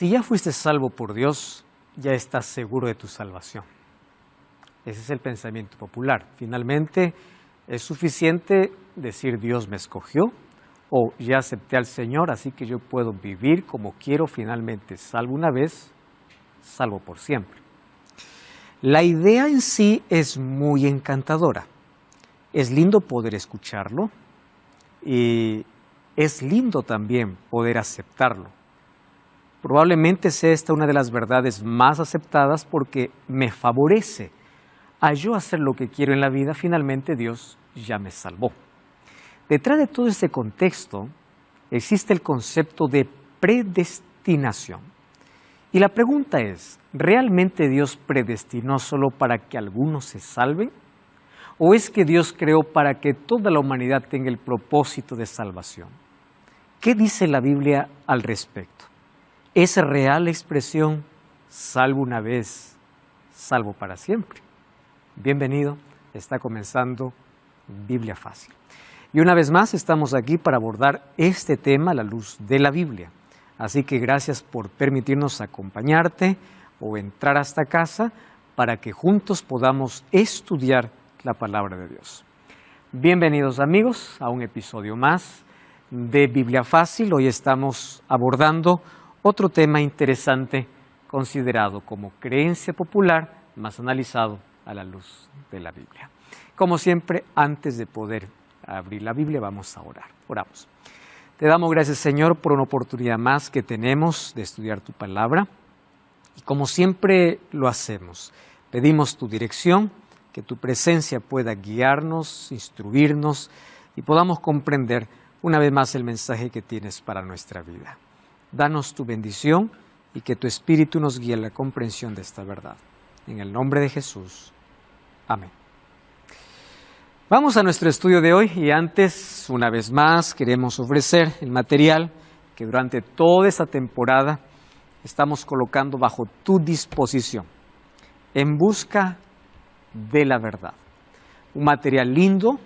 Si ya fuiste salvo por Dios, ya estás seguro de tu salvación. Ese es el pensamiento popular. Finalmente, es suficiente decir Dios me escogió o ya acepté al Señor, así que yo puedo vivir como quiero, finalmente salvo una vez, salvo por siempre. La idea en sí es muy encantadora. Es lindo poder escucharlo y es lindo también poder aceptarlo. Probablemente sea esta una de las verdades más aceptadas porque me favorece a yo hacer lo que quiero en la vida. Finalmente Dios ya me salvó. Detrás de todo este contexto existe el concepto de predestinación. Y la pregunta es, ¿realmente Dios predestinó solo para que algunos se salven? ¿O es que Dios creó para que toda la humanidad tenga el propósito de salvación? ¿Qué dice la Biblia al respecto? ¿Es real la expresión salvo una vez, salvo para siempre? Bienvenido, está comenzando Biblia Fácil. Y una vez más estamos aquí para abordar este tema a la luz de la Biblia. Así que gracias por permitirnos acompañarte o entrar hasta casa para que juntos podamos estudiar la palabra de Dios. Bienvenidos amigos a un episodio más de Biblia Fácil. Hoy estamos abordando otro tema interesante considerado como creencia popular, más analizado a la luz de la Biblia. Como siempre, antes de poder abrir la Biblia, vamos a orar. Oramos. Te damos gracias, Señor, por una oportunidad más que tenemos de estudiar tu palabra. Y como siempre lo hacemos, pedimos tu dirección, que tu presencia pueda guiarnos, instruirnos y podamos comprender una vez más el mensaje que tienes para nuestra vida. Danos tu bendición y que tu Espíritu nos guíe a la comprensión de esta verdad. En el nombre de Jesús. Amén. Vamos a nuestro estudio de hoy y antes, una vez más, queremos ofrecer el material que durante toda esta temporada estamos colocando bajo tu disposición, en busca de la verdad. Un material lindo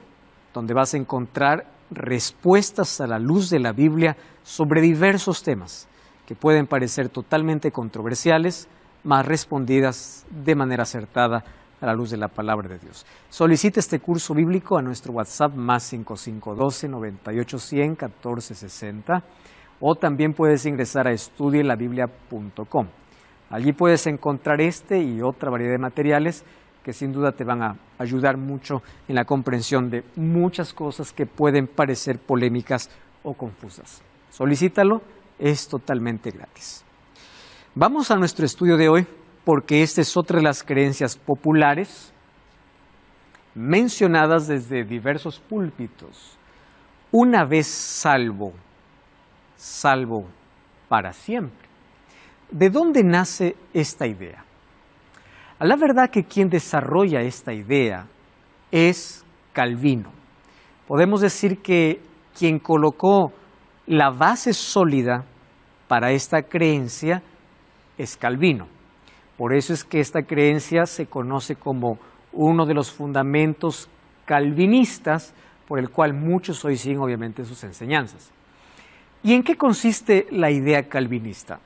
donde vas a encontrar respuestas a la luz de la Biblia sobre diversos temas que pueden parecer totalmente controversiales, mas respondidas de manera acertada a la luz de la palabra de Dios. Solicita este curso bíblico a nuestro WhatsApp más 5512-98-100-1460 o también puedes ingresar a estudielabiblia.com. Allí puedes encontrar este y otra variedad de materiales que sin duda te van a ayudar mucho en la comprensión de muchas cosas que pueden parecer polémicas o confusas. Solicítalo, es totalmente gratis. Vamos a nuestro estudio de hoy porque esta es otra de las creencias populares mencionadas desde diversos púlpitos. Una vez salvo, salvo para siempre. ¿De dónde nace esta idea? A la verdad que quien desarrolla esta idea es Calvino. Podemos decir que quien colocó la base sólida para esta creencia es Calvino. Por eso es que esta creencia se conoce como uno de los fundamentos calvinistas, por el cual muchos hoy siguen obviamente sus enseñanzas. ¿Y en qué consiste la idea calvinista?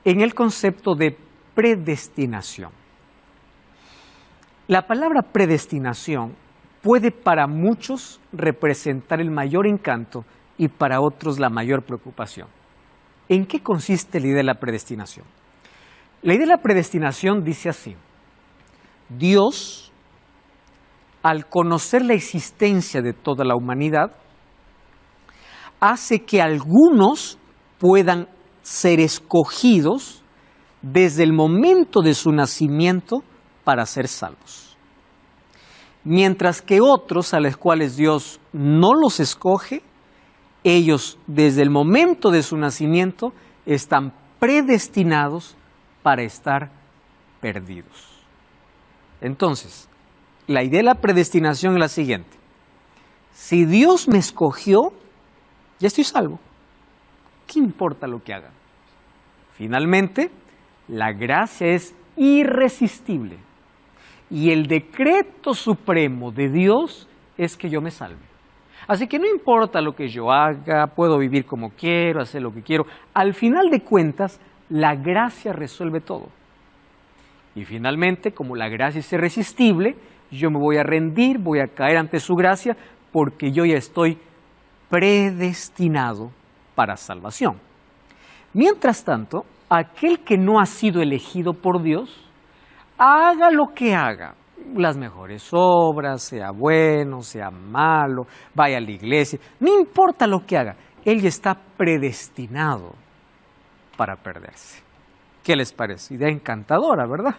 En el concepto de predestinación. La palabra predestinación puede para muchos representar el mayor encanto y para otros la mayor preocupación. ¿En qué consiste la idea de la predestinación? La idea de la predestinación dice así: Dios, al conocer la existencia de toda la humanidad, hace que algunos puedan ser escogidos desde el momento de su nacimiento para ser salvos. Mientras que otros a los cuales Dios no los escoge, ellos desde el momento de su nacimiento están predestinados para estar perdidos. Entonces, la idea de la predestinación es la siguiente: si Dios me escogió, ya estoy salvo. ¿Qué importa lo que haga? Finalmente, la gracia es irresistible y el decreto supremo de Dios es que yo me salve. Así que no importa lo que yo haga, puedo vivir como quiero, hacer lo que quiero. Al final de cuentas, la gracia resuelve todo. Y finalmente, como la gracia es irresistible, yo me voy a rendir, voy a caer ante su gracia, porque yo ya estoy predestinado para salvación. Mientras tanto, aquel que no ha sido elegido por Dios, haga lo que haga, las mejores obras, sea bueno, sea malo, vaya a la iglesia, no importa lo que haga, él ya está predestinado para perderse. ¿Qué les parece? Idea encantadora, ¿verdad?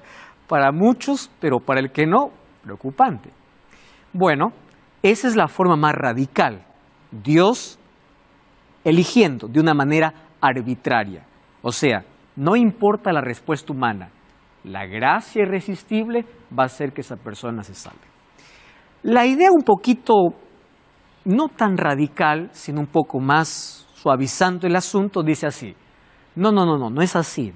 Para muchos, pero para el que no, preocupante. Bueno, esa es la forma más radical. Dios eligiendo de una manera arbitraria. O sea, no importa la respuesta humana, la gracia irresistible va a hacer que esa persona se salve. La idea un poquito, no tan radical, sino un poco más suavizando el asunto, dice así. No es así.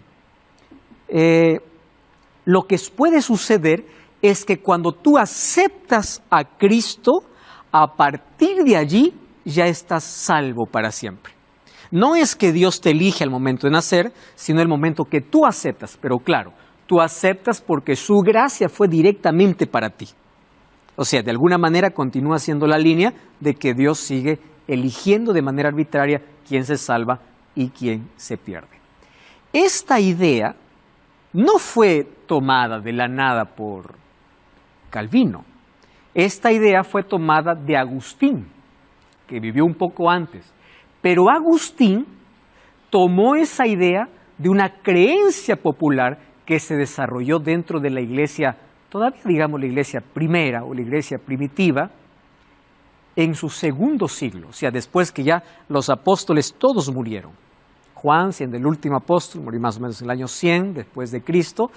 Lo que puede suceder es que cuando tú aceptas a Cristo, a partir de allí ya estás salvo para siempre. No es que Dios te elige al momento de nacer, sino el momento que tú aceptas. Pero claro, tú aceptas porque su gracia fue directamente para ti. O sea, de alguna manera continúa siendo la línea de que Dios sigue eligiendo de manera arbitraria quién se salva y quién se pierde. Esta idea no fue tomada de la nada por Calvino. Esta idea fue tomada de Agustín, que vivió un poco antes. Pero Agustín tomó esa idea de una creencia popular que se desarrolló dentro de la iglesia, todavía digamos la iglesia primera o la iglesia primitiva, en su segundo siglo, o sea, después que ya los apóstoles todos murieron. Juan, siendo el último apóstol, murió más o menos en el año 100 después de Cristo.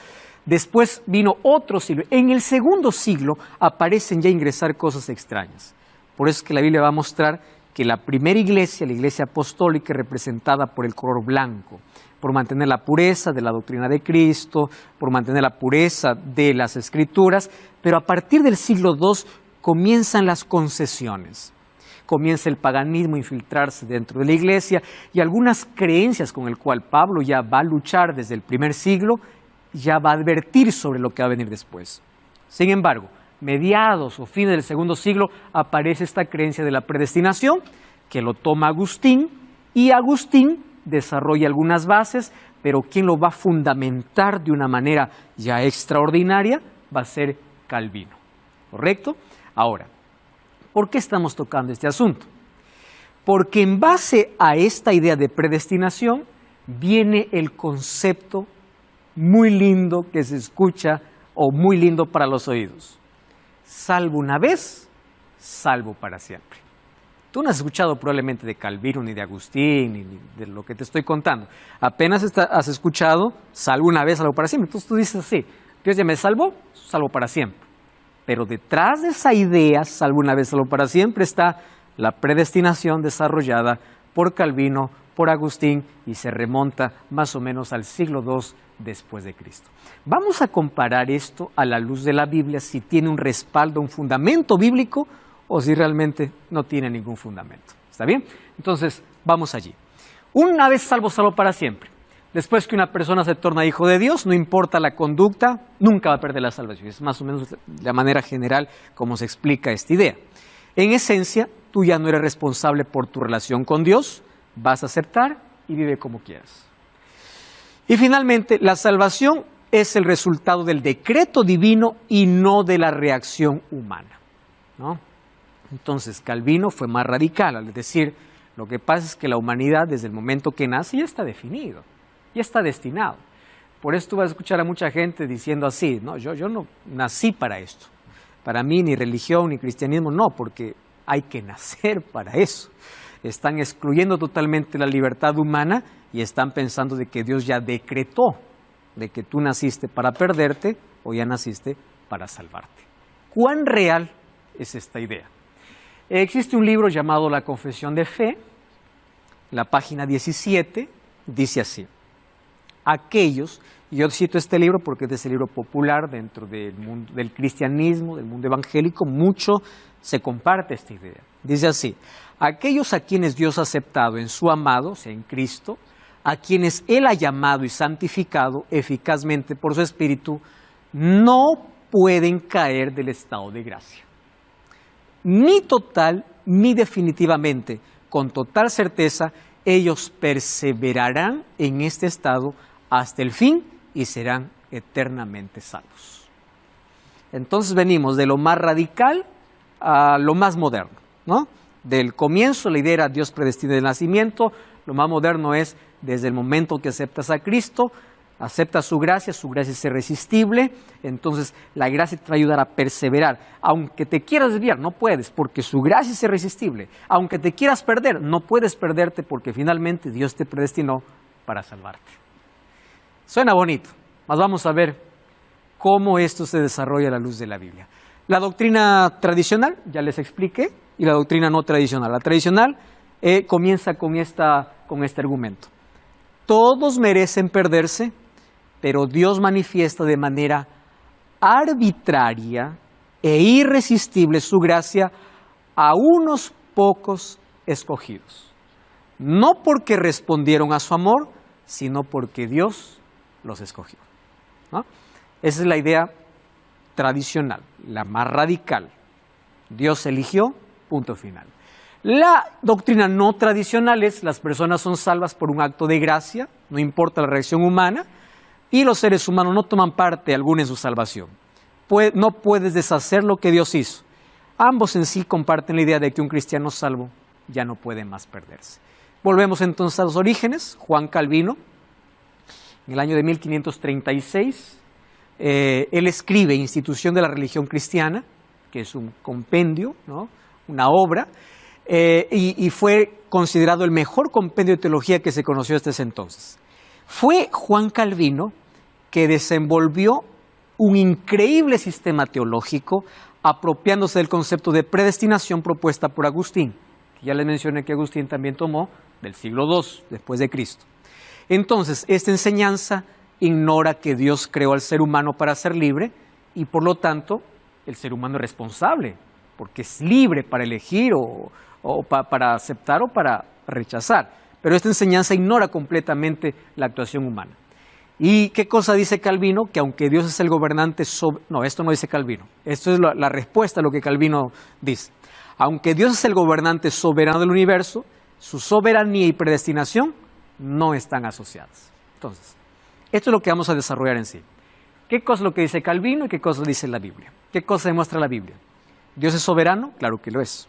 Después vino otro siglo. En el segundo siglo aparecen ya ingresar cosas extrañas. Por eso es que la Biblia va a mostrar que la primera iglesia, la iglesia apostólica, representada por el color blanco, por mantener la pureza de la doctrina de Cristo, por mantener la pureza de las Escrituras, pero a partir del siglo II comienzan las concesiones. Comienza el paganismo a infiltrarse dentro de la iglesia y algunas creencias con el cual Pablo ya va a luchar desde el primer siglo, ya va a advertir sobre lo que va a venir después. Sin embargo, mediados o fines del segundo siglo aparece esta creencia de la predestinación que lo toma Agustín y Agustín desarrolla algunas bases, pero quien lo va a fundamentar de una manera ya extraordinaria va a ser Calvino. ¿Correcto? Ahora, ¿por qué estamos tocando este asunto? Porque en base a esta idea de predestinación viene el concepto muy lindo que se escucha o muy lindo para los oídos. Salvo una vez, salvo para siempre. Tú no has escuchado probablemente de Calvino, ni de Agustín, ni de lo que te estoy contando. Apenas has escuchado, salvo una vez, salvo para siempre. Entonces tú dices así, Dios ya me salvó, salvo para siempre. Pero detrás de esa idea, salvo una vez, salvo para siempre, está la predestinación desarrollada por Calvino, por Agustín, y se remonta más o menos al siglo II después de Cristo. Vamos a comparar esto a la luz de la Biblia, si tiene un respaldo, un fundamento bíblico, o si realmente no tiene ningún fundamento. ¿Está bien? Entonces, vamos allí. Una vez salvo, salvo para siempre. Después que una persona se torna hijo de Dios, no importa la conducta, nunca va a perder la salvación. Es más o menos la manera general como se explica esta idea. En esencia, tú ya no eres responsable por tu relación con Dios, vas a aceptar y vive como quieras. Y finalmente, la salvación es el resultado del decreto divino y no de la reacción humana, ¿no? Entonces, Calvino fue más radical al decir, lo que pasa es que la humanidad desde el momento que nace ya está definido, ya está destinado. Por eso tú vas a escuchar a mucha gente diciendo así, no, yo no nací para esto. Para mí ni religión ni cristianismo no, porque hay que nacer para eso. Están excluyendo totalmente la libertad humana y están pensando de que Dios ya decretó de que tú naciste para perderte o ya naciste para salvarte. ¿Cuán real es esta idea? Existe un libro llamado La Confesión de Fe, la página 17, dice así: aquellos, y yo cito este libro porque es de ese libro popular dentro del mundo del cristianismo, del mundo evangélico, mucho se comparte esta idea. Dice así: aquellos a quienes Dios ha aceptado en su amado, o sea, en Cristo, a quienes Él ha llamado y santificado eficazmente por su Espíritu, no pueden caer del estado de gracia. Ni total, ni definitivamente, con total certeza, ellos perseverarán en este estado hasta el fin y serán eternamente salvos. Entonces venimos de lo más radical a lo más moderno, ¿no? Del comienzo la idea era Dios predestina del nacimiento, lo más moderno es desde el momento que aceptas a Cristo, aceptas su gracia es irresistible, entonces la gracia te va a ayudar a perseverar. Aunque te quieras desviar, no puedes, porque su gracia es irresistible. Aunque te quieras perder, no puedes perderte, porque finalmente Dios te predestinó para salvarte. Suena bonito, mas vamos a ver cómo esto se desarrolla a la luz de la Biblia. La doctrina tradicional, ya les expliqué, y la doctrina no tradicional. La tradicional comienza con este argumento. Todos merecen perderse, pero Dios manifiesta de manera arbitraria e irresistible su gracia a unos pocos escogidos. No porque respondieron a su amor, sino porque Dios los escogió, ¿no? Esa es la idea tradicional, la más radical. Dios eligió, punto final. La doctrina no tradicional es: las personas son salvas por un acto de gracia, no importa la reacción humana, y los seres humanos no toman parte alguna en su salvación. No puedes deshacer lo que Dios hizo. Ambos en sí comparten la idea de que un cristiano salvo ya no puede más perderse. Volvemos entonces a los orígenes. Juan Calvino, en el año de 1536, él escribe Institución de la Religión Cristiana, que es un compendio, ¿no? Una obra, y fue considerado el mejor compendio de teología que se conoció hasta ese entonces. Fue Juan Calvino que desenvolvió un increíble sistema teológico apropiándose del concepto de predestinación propuesta por Agustín, que ya les mencioné que Agustín también tomó del siglo II después de Cristo. Entonces, esta enseñanza ignora que Dios creó al ser humano para ser libre y por lo tanto el ser humano es responsable, porque es libre para elegir para aceptar o para rechazar. Pero esta enseñanza ignora completamente la actuación humana. ¿Y qué cosa dice Calvino? Que aunque Dios es el gobernante no, esto no dice Calvino. Esto es la respuesta a lo que Calvino dice. Aunque Dios es el gobernante soberano del universo, su soberanía y predestinación no están asociadas. Entonces, esto es lo que vamos a desarrollar en sí. ¿Qué cosa es lo que dice Calvino y qué cosa dice la Biblia? ¿Qué cosa demuestra la Biblia? ¿Dios es soberano? Claro que lo es.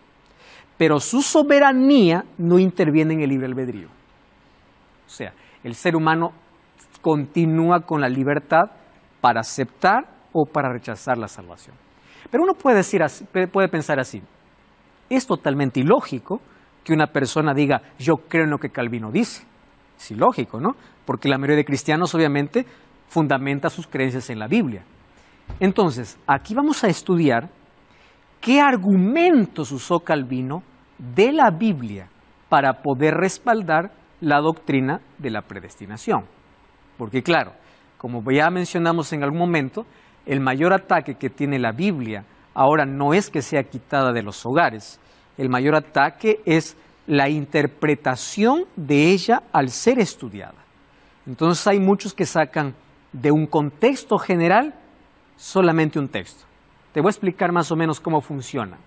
Pero su soberanía no interviene en el libre albedrío. O sea, el ser humano continúa con la libertad para aceptar o para rechazar la salvación. Pero uno puede pensar así. Es totalmente ilógico que una persona diga: yo creo en lo que Calvino dice. Es ilógico, ¿no? Porque la mayoría de cristianos obviamente fundamenta sus creencias en la Biblia. Entonces, aquí vamos a estudiar qué argumentos usó Calvino de la Biblia para poder respaldar la doctrina de la predestinación. Porque claro, como ya mencionamos en algún momento, el mayor ataque que tiene la Biblia ahora no es que sea quitada de los hogares. El mayor ataque es la interpretación de ella al ser estudiada. Entonces hay muchos que sacan de un contexto general solamente un texto. Te voy a explicar más o menos cómo funciona.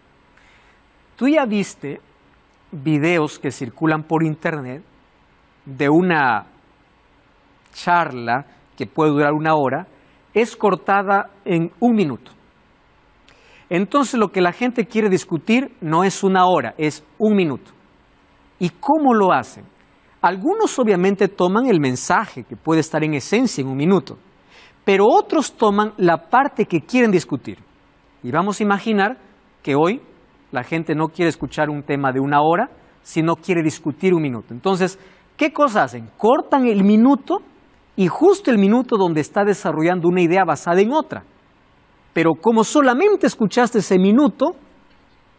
Tú ya viste videos que circulan por internet de una charla que puede durar 1 hora, es cortada en 1 minuto. Entonces lo que la gente quiere discutir no es 1 hora, es 1 minuto. ¿Y cómo lo hacen? Algunos obviamente toman el mensaje que puede estar en esencia en 1 minuto, pero otros toman la parte que quieren discutir. Y vamos a imaginar que hoy la gente no quiere escuchar un tema de 1 hora, sino quiere discutir 1 minuto. Entonces, ¿qué cosa hacen? Cortan el minuto y justo el minuto donde está desarrollando una idea basada en otra. Pero como solamente escuchaste ese minuto,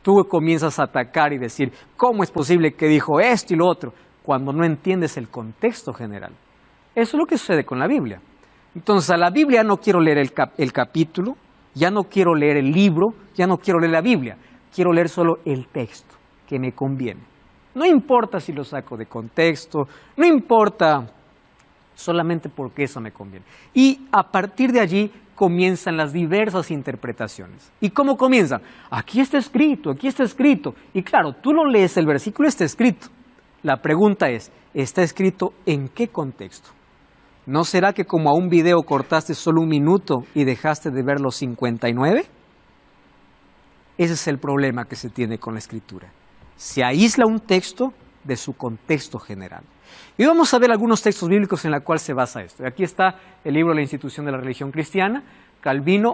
tú comienzas a atacar y decir: ¿cómo es posible que dijo esto y lo otro? Cuando no entiendes el contexto general. Eso es lo que sucede con la Biblia. Entonces, a la Biblia no quiero leer el capítulo, ya no quiero leer el libro, ya no quiero leer la Biblia. Quiero leer solo el texto que me conviene. No importa si lo saco de contexto, no importa solamente porque eso me conviene. Y a partir de allí comienzan las diversas interpretaciones. ¿Y cómo comienzan? Aquí está escrito, aquí está escrito. Y claro, tú lo lees, el versículo está escrito. La pregunta es, ¿está escrito en qué contexto? ¿No será que como a un video cortaste solo 1 minuto y dejaste de ver los 59? Ese es el problema que se tiene con la Escritura. Se aísla un texto de su contexto general. Y vamos a ver algunos textos bíblicos en los cuales se basa esto. Y aquí está el libro La institución de la religión cristiana.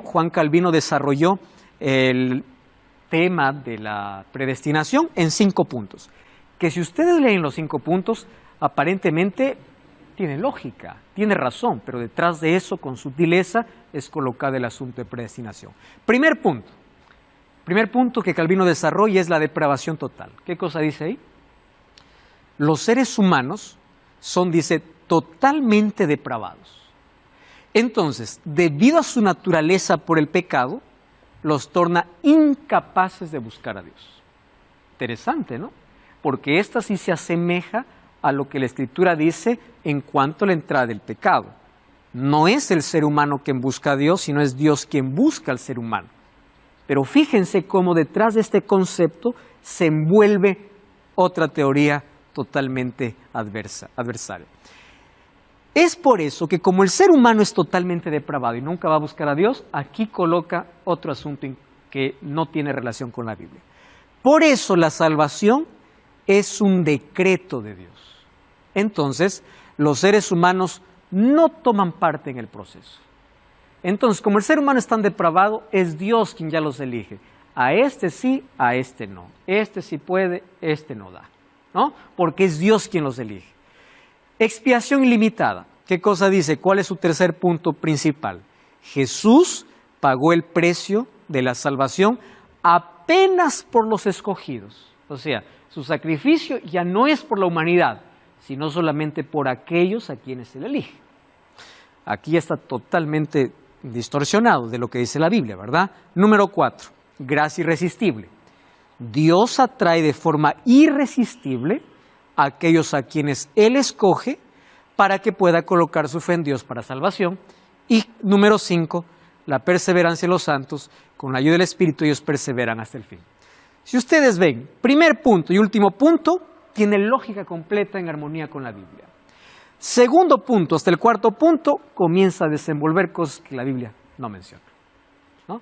Juan Calvino desarrolló el tema de la predestinación en 5 puntos. Que si ustedes leen los 5 puntos, aparentemente tiene lógica, tiene razón, pero detrás de eso, con sutileza, es colocado el asunto de predestinación. Primer punto que Calvino desarrolla es la depravación total. ¿Qué cosa dice ahí? Los seres humanos son, dice, totalmente depravados. Entonces, debido a su naturaleza por el pecado, los torna incapaces de buscar a Dios. Interesante, ¿no? Porque esta sí se asemeja a lo que la Escritura dice en cuanto a la entrada del pecado. No es el ser humano quien busca a Dios, sino es Dios quien busca al ser humano. Pero fíjense cómo detrás de este concepto se envuelve otra teoría totalmente adversaria. Es por eso que como el ser humano es totalmente depravado y nunca va a buscar a Dios, aquí coloca otro asunto que no tiene relación con la Biblia. Por eso la salvación es un decreto de Dios. Entonces, los seres humanos no toman parte en el proceso. Entonces, como el ser humano es tan depravado, es Dios quien ya los elige. A este sí, a este no. Este sí puede, este no da, ¿no? Porque es Dios quien los elige. Expiación ilimitada. ¿Qué cosa dice? ¿Cuál es su tercer punto principal? Jesús pagó el precio de la salvación apenas por los escogidos. O sea, su sacrificio ya no es por la humanidad, sino solamente por aquellos a quienes se le elige. Aquí está totalmente distorsionado de lo que dice la Biblia, ¿verdad? Número 4, gracia irresistible. Dios atrae de forma irresistible a aquellos a quienes Él escoge para que pueda colocar su fe en Dios para salvación. Y número 5, la perseverancia de los santos. Con la ayuda del Espíritu ellos perseveran hasta el fin. Si ustedes ven, primer punto y último punto, tiene lógica completa en armonía con la Biblia. Segundo punto, hasta el cuarto punto, comienza a desenvolver cosas que la Biblia no menciona, ¿no?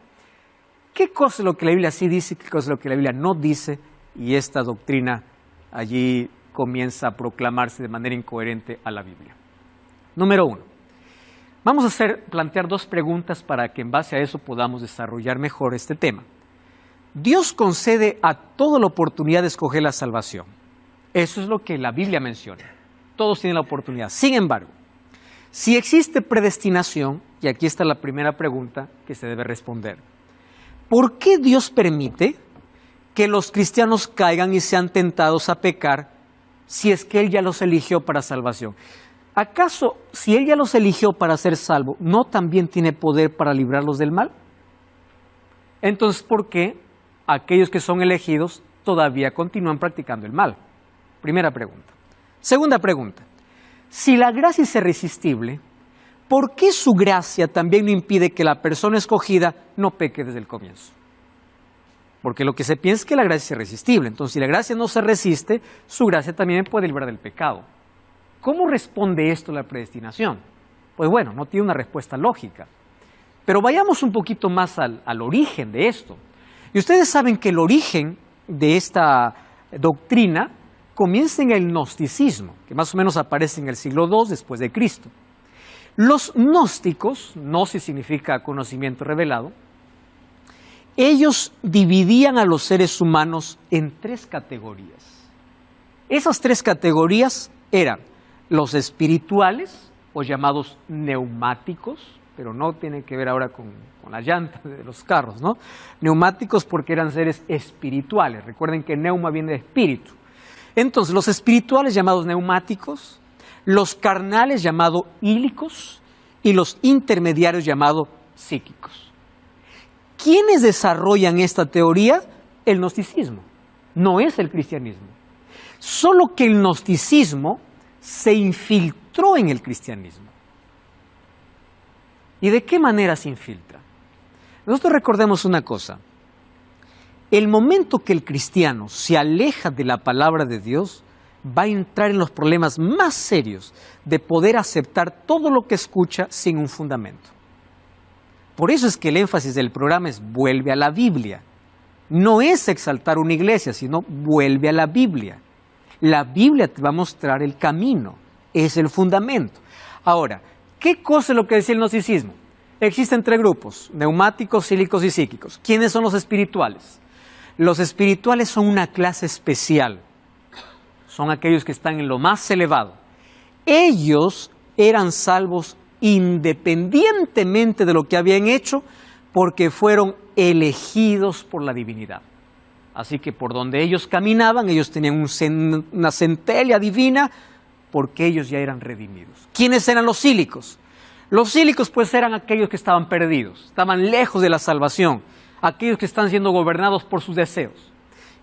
¿Qué cosa es lo que la Biblia sí dice y qué cosa es lo que la Biblia no dice? Y esta doctrina allí comienza a proclamarse de manera incoherente a la Biblia. Número 1. Vamos a plantear 2 preguntas para que en base a eso podamos desarrollar mejor este tema. Dios concede a toda la oportunidad de escoger la salvación. Eso es lo que la Biblia menciona. Todos tienen la oportunidad. Sin embargo, si existe predestinación, y aquí está la primera pregunta que se debe responder, ¿por qué Dios permite que los cristianos caigan y sean tentados a pecar si es que Él ya los eligió para salvación? ¿Acaso, si Él ya los eligió para ser salvos, no también tiene poder para librarlos del mal? Entonces, ¿por qué aquellos que son elegidos todavía continúan practicando el mal? Primera pregunta. Segunda pregunta. Si la gracia es irresistible, ¿por qué su gracia también no impide que la persona escogida no peque desde el comienzo? Porque lo que se piensa es que la gracia es irresistible. Entonces, si la gracia no se resiste, su gracia también me puede librar del pecado. ¿Cómo responde esto la predestinación? Pues bueno, no tiene una respuesta lógica. Pero vayamos un poquito más al origen de esto. Y ustedes saben que el origen de esta doctrina comienza en el gnosticismo, que más o menos aparece en el siglo II después de Cristo. Los gnósticos, gnosis significa conocimiento revelado, ellos dividían a los seres humanos en 3 categorías. Esas 3 categorías eran los espirituales, o llamados neumáticos, pero no tienen que ver ahora con la llanta de los carros, ¿no? Neumáticos porque eran seres espirituales. Recuerden que neuma viene de espíritu. Entonces, los espirituales llamados neumáticos, los carnales llamados ílicos y los intermediarios llamados psíquicos. ¿Quiénes desarrollan esta teoría? El gnosticismo, no es el cristianismo. Solo que el gnosticismo se infiltró infiltró en el cristianismo. ¿Y de qué manera se infiltra? Nosotros recordemos una cosa. El momento que el cristiano se aleja de la palabra de Dios, va a entrar en los problemas más serios de poder aceptar todo lo que escucha sin un fundamento. Por eso es que el énfasis del programa es vuelve a la Biblia. No es exaltar una iglesia, sino vuelve a la Biblia. La Biblia te va a mostrar el camino, es el fundamento. Ahora, ¿qué cosa es lo que decía el gnosticismo? Existen tres grupos, neumáticos, sílicos y psíquicos. ¿Quiénes son los espirituales? Los espirituales son una clase especial. Son aquellos que están en lo más elevado. Ellos eran salvos independientemente de lo que habían hecho, porque fueron elegidos por la divinidad. Así que por donde ellos caminaban, ellos tenían una centella divina, porque ellos ya eran redimidos. ¿Quiénes eran los sílicos? Los sílicos pues eran aquellos que estaban perdidos, estaban lejos de la salvación, aquellos que están siendo gobernados por sus deseos.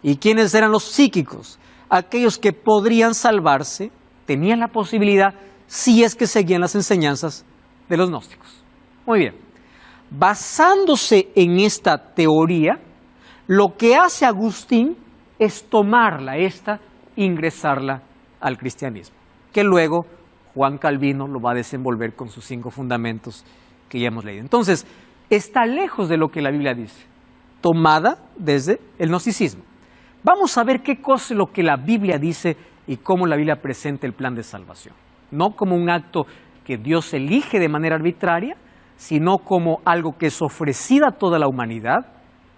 ¿Y quiénes eran los psíquicos? Aquellos que podrían salvarse, tenían la posibilidad, si es que seguían las enseñanzas de los gnósticos. Muy bien. Basándose en esta teoría, lo que hace Agustín es tomarla, ingresarla al cristianismo, que luego Juan Calvino lo va a desenvolver con sus 5 fundamentos que ya hemos leído. Entonces, está lejos de lo que la Biblia dice, tomada desde el gnosticismo. Vamos a ver qué cosa es lo que la Biblia dice y cómo la Biblia presenta el plan de salvación. No como un acto que Dios elige de manera arbitraria, sino como algo que es ofrecido a toda la humanidad,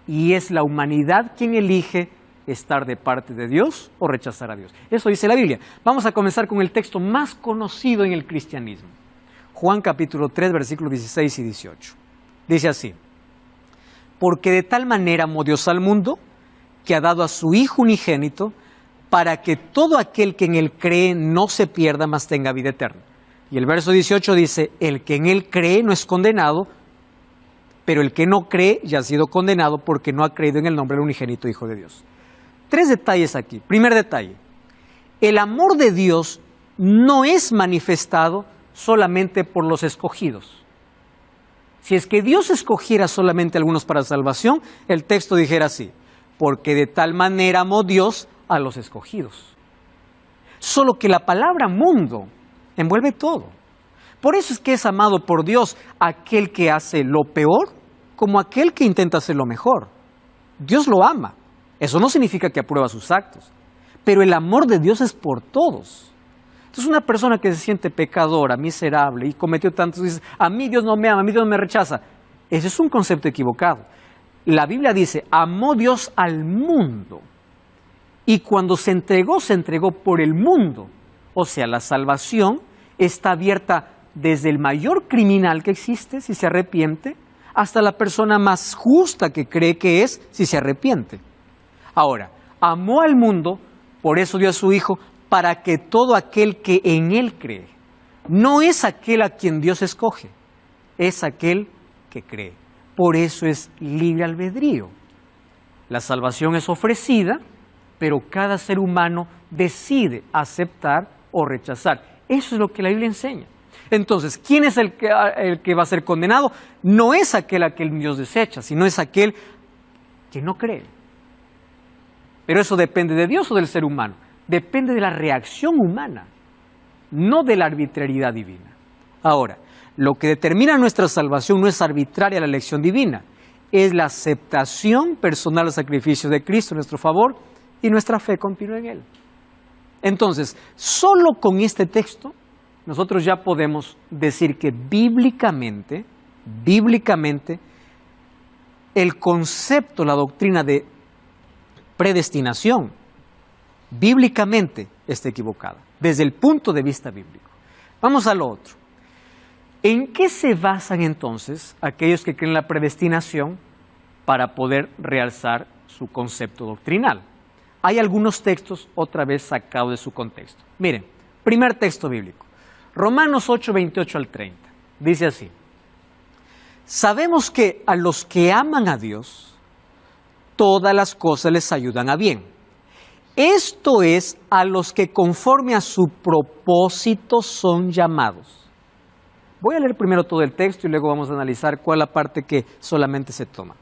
y es la humanidad quien elige estar de parte de Dios o rechazar a Dios. Eso dice la Biblia. Vamos a comenzar con el texto más conocido en el cristianismo. Juan capítulo 3, versículos 16 y 18. Dice así: porque de tal manera amó Dios al mundo, que ha dado a su Hijo unigénito, para que todo aquel que en Él cree no se pierda, mas tenga vida eterna. Y el verso 18 dice: el que en Él cree no es condenado, pero el que no cree ya ha sido condenado porque no ha creído en el nombre del unigénito Hijo de Dios. 3 detalles aquí. Primer detalle: el amor de Dios no es manifestado solamente por los escogidos. Si es que Dios escogiera solamente a algunos para salvación, el texto dijera así: porque de tal manera amó Dios a los escogidos. Solo que la palabra mundo envuelve todo. Por eso es que es amado por Dios aquel que hace lo peor como aquel que intenta hacer lo mejor. Dios lo ama. Eso no significa que aprueba sus actos, pero el amor de Dios es por todos. Entonces una persona que se siente pecadora, miserable y cometió tantos, dice: a mí Dios no me ama, a mí Dios me rechaza. Ese es un concepto equivocado. La Biblia dice: amó Dios al mundo. Y cuando se entregó por el mundo. O sea, la salvación está abierta desde el mayor criminal que existe, si se arrepiente, hasta la persona más justa que cree que es, si se arrepiente. Ahora, amó al mundo, por eso dio a su Hijo, para que todo aquel que en Él cree, no es aquel a quien Dios escoge, es aquel que cree. Por eso es libre albedrío. La salvación es ofrecida, pero cada ser humano decide aceptar o rechazar. Eso es lo que la Biblia enseña. Entonces, ¿quién es el que va a ser condenado? No es aquel a quien Dios desecha, sino es aquel que no cree. Pero eso depende de Dios o del ser humano. Depende de la reacción humana, no de la arbitrariedad divina. Ahora, lo que determina nuestra salvación no es arbitraria la elección divina, es la aceptación personal del sacrificio de Cristo en nuestro favor y nuestra fe continua en Él. Entonces, solo con este texto, nosotros ya podemos decir que bíblicamente, el concepto, la doctrina de predestinación, bíblicamente está equivocada, desde el punto de vista bíblico. Vamos a lo otro. ¿En qué se basan entonces aquellos que creen la predestinación para poder realzar su concepto doctrinal? Hay algunos textos otra vez sacados de su contexto. Miren, primer texto bíblico, Romanos 8, 28 al 30. Dice así: sabemos que a los que aman a Dios, todas las cosas les ayudan a bien. Esto es, a los que conforme a su propósito son llamados. Voy a leer primero todo el texto y luego vamos a analizar cuál es la parte que solamente se toma.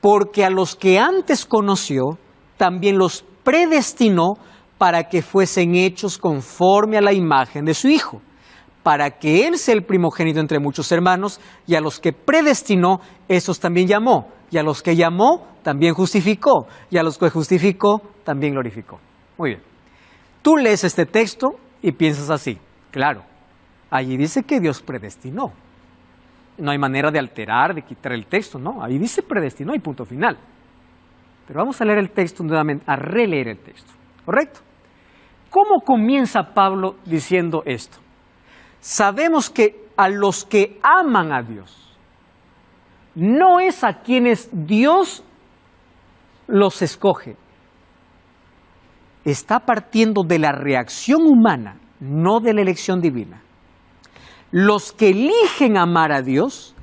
Porque a los que antes conoció, también los predestinó para que fuesen hechos conforme a la imagen de su Hijo, para que Él sea el primogénito entre muchos hermanos, y a los que predestinó, esos también llamó, y a los que llamó, también justificó, y a los que justificó, también glorificó. Muy bien. Tú lees este texto y piensas así, claro, allí dice que Dios predestinó. No hay manera de alterar, de quitar el texto, no, ahí dice predestinó y punto final. Pero vamos a leer el texto nuevamente, a releer el texto, ¿correcto? ¿Cómo comienza Pablo diciendo esto? Sabemos que a los que aman a Dios, no es a quienes Dios los escoge. Está partiendo de la reacción humana, no de la elección divina. Los que eligen amar a Dios,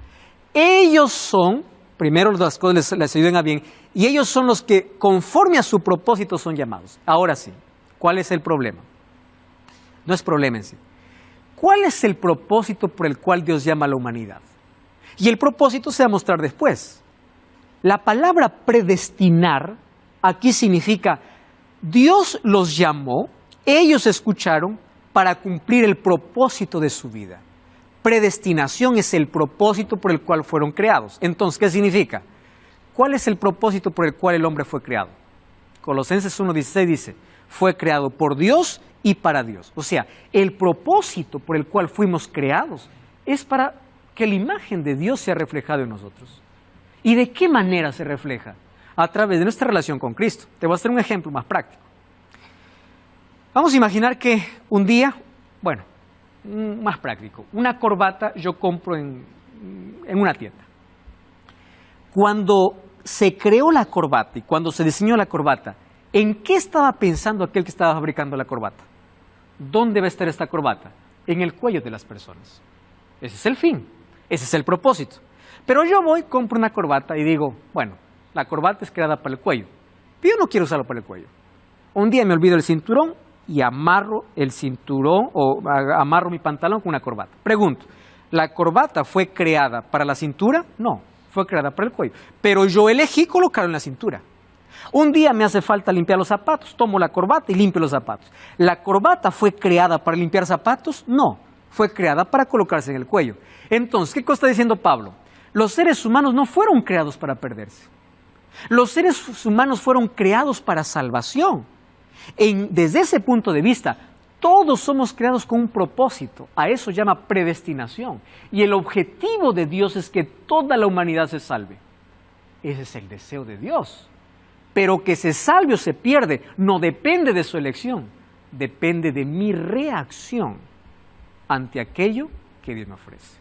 ellos son, primero las cosas les ayuden a bien, y ellos son los que conforme a su propósito son llamados. Ahora sí, ¿cuál es el problema? No es problema en sí. ¿Cuál es el propósito por el cual Dios llama a la humanidad? Y el propósito se va a mostrar después. La palabra predestinar aquí significa Dios los llamó, ellos escucharon para cumplir el propósito de su vida. Predestinación es el propósito por el cual fueron creados. Entonces, ¿qué significa? ¿Cuál es el propósito por el cual el hombre fue creado? Colosenses 1:16 dice, fue creado por Dios y para Dios. O sea, el propósito por el cual fuimos creados es para que la imagen de Dios sea reflejada en nosotros. ¿Y de qué manera se refleja? A través de nuestra relación con Cristo. Te voy a hacer un ejemplo más práctico. Vamos a imaginar que un día, bueno, más práctico, una corbata yo compro en una tienda. Cuando se creó la corbata y cuando se diseñó la corbata, ¿en qué estaba pensando aquel que estaba fabricando la corbata? ¿Dónde va a estar esta corbata? En el cuello de las personas. Ese es el fin, ese es el propósito. Pero yo voy, compro una corbata y digo, bueno, la corbata es creada para el cuello, pero yo no quiero usarlo para el cuello. Un día me olvido el cinturón y amarro el cinturón o amarro mi pantalón con una corbata. Pregunto, ¿la corbata fue creada para la cintura? No, fue creada para el cuello. Pero yo elegí colocarlo en la cintura. Un día me hace falta limpiar los zapatos, tomo la corbata y limpio los zapatos. ¿La corbata fue creada para limpiar zapatos? No, fue creada para colocarse en el cuello. Entonces, ¿qué cosa está diciendo Pablo? Los seres humanos no fueron creados para perderse. Los seres humanos fueron creados para salvación. Desde ese punto de vista, todos somos creados con un propósito. A eso llama predestinación. Y el objetivo de Dios es que toda la humanidad se salve. Ese es el deseo de Dios. Pero que se salve o se pierde no depende de su elección. Depende de mi reacción ante aquello que Dios me ofrece.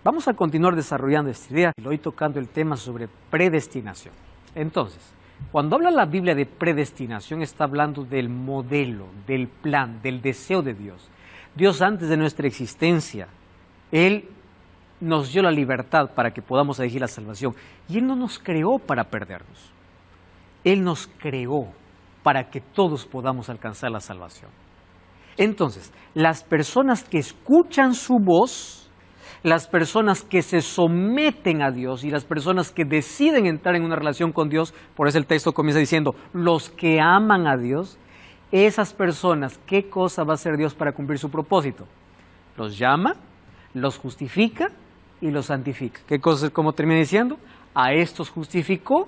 Vamos a continuar desarrollando esta idea y hoy tocando el tema sobre predestinación. Entonces, cuando habla la Biblia de predestinación, está hablando del modelo, del plan, del deseo de Dios. Dios antes de nuestra existencia, Él nos dio la libertad para que podamos elegir la salvación. Y Él no nos creó para perdernos. Él nos creó para que todos podamos alcanzar la salvación. Entonces, las personas que escuchan su voz, las personas que se someten a Dios y las personas que deciden entrar en una relación con Dios, por eso el texto comienza diciendo, los que aman a Dios, esas personas, ¿qué cosa va a hacer Dios para cumplir su propósito? Los llama, los justifica y los santifica. ¿Qué cosa, como termina diciendo? A estos justificó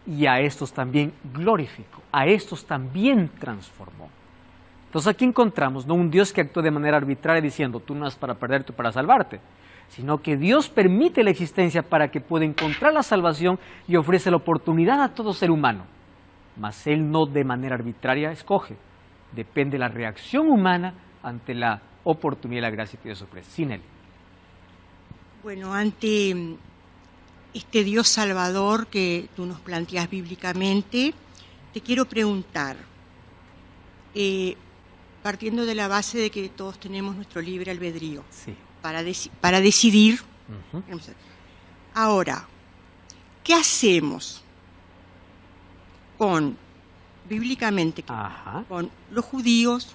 y a estos también glorificó, a estos también transformó. Entonces aquí encontramos no un Dios que actúa de manera arbitraria diciendo, tú no es para perderte, para salvarte, sino que Dios permite la existencia para que pueda encontrar la salvación y ofrece la oportunidad a todo ser humano. Mas Él no de manera arbitraria escoge, depende de la reacción humana ante la oportunidad y la gracia que Dios ofrece, sin Él. Bueno, ante este Dios salvador que tú nos planteas bíblicamente, te quiero preguntar, partiendo de la base de que todos tenemos nuestro libre albedrío, Sí. para decidir. Uh-huh. Ahora, ¿qué hacemos con bíblicamente, Ajá. con los judíos,